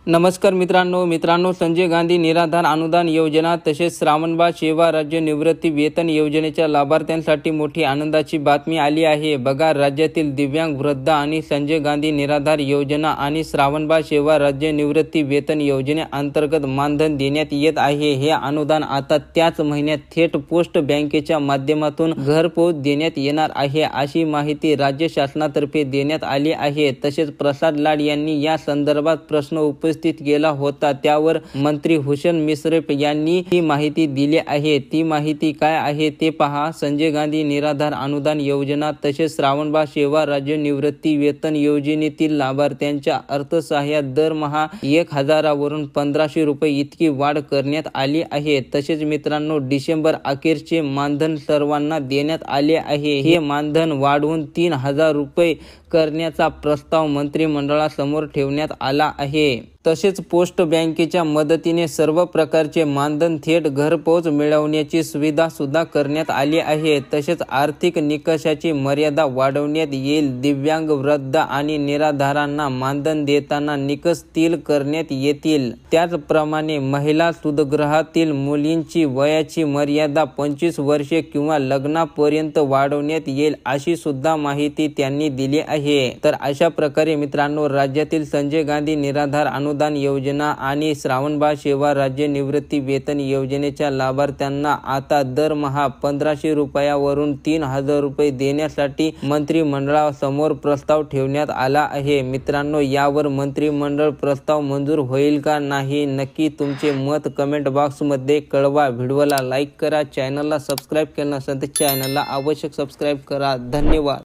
नमस्कार मित्रांनो, संजय गांधी निराधार अनुदान योजना तसेच श्रावणबाळ सेवा राज्य निवृत्ती वेतन योजनेच्या लाभार्थ्यांसाठी मोठी आनंदाची बातमी आली आहे। बघा, राज्यातील दिव्यांग वृद्ध आणि संजय गांधी निराधार योजना आणि श्रावणबाळ सेवा राज्य निवृत्ती वेतन योजनेअंतर्गत मानधन देण्यात येत आहे। हे अनुदान आता त्याच महिन्यात थेट पोस्ट बँकेच्या माध्यमातून घरपोच देण्यात येणार आहे, अशी माहिती राज्य शासनातर्फे देण्यात आली आहे। तसेच प्रसाद लाड यांनी या संदर्भात प्रश्न उपस्थित केला होता, त्यावर मंत्री हुसेन मिश्रेफ यांनी ही माहिती दिली आहे। ती माहिती काय आहे ते पहा। संजय गांधी निराधार अनुदान योजना तसेच श्रावणबाळ सेवा राज्य निवृत्ती वेतन योजनेतील लाभार्थ्यांच्या अर्थसहाय्यात दरमहा 1000 वरून 1500 रुपये इतकी वाढ करण्यात आली आहे। तसेच मित्रांनो, डिसेंबर अखेरचे मानधन सर्वांना देण्यात आले आहे। हे मानधन वाढवून 3000 रुपये करण्याचा प्रस्ताव मंत्रिमंडळासमोर ठेवण्यात आला आहे। तसेच पोस्ट बँकेच्या मदतीने सर्व प्रकारचे मानधन थेट घरपोच मिळवण्याची सुविधा सुद्धा करण्यात आली आहे। तसेच आर्थिक निकषाची मर्यादा वाढवण्यात येईल। दिव्यांग वृद्ध आणि निराधारांना मानधन देताना निकष स्थिर करण्यात येतील। त्याचप्रमाणे महिला सुदगृहातील मुलींची वयाची मर्यादा 25 वर्षे किंवा लग्नापर्यंत वाढवण्यात येईल, अशी सुद्धा माहिती त्यांनी दिली आहे। तर अशा प्रकारे मित्रांनो, राज्यातील संजय गांधी निराधार अनुदान योजना आणि श्रावणबाळ सेवा राज्य निवृत्ती वेतन योजनेच्या लाभार्थ्यांना आता दरमहा 1500 रुपयावरून 3000 रुपये देण्यासाठी मंत्रिमंडळासमोर प्रस्ताव ठेवण्यात आला आहे। मित्रांनो, यावर मंत्रिमंडळ प्रस्ताव मंजूर होईल का नाही, नक्की तुमचे मत कमेंट बॉक्समध्ये कळवा। व्हिडिओला लाईक करा, चॅनलला सबस्क्राईब केलं नसेल तर चॅनलला आवश्यक सबस्क्राईब करा। धन्यवाद।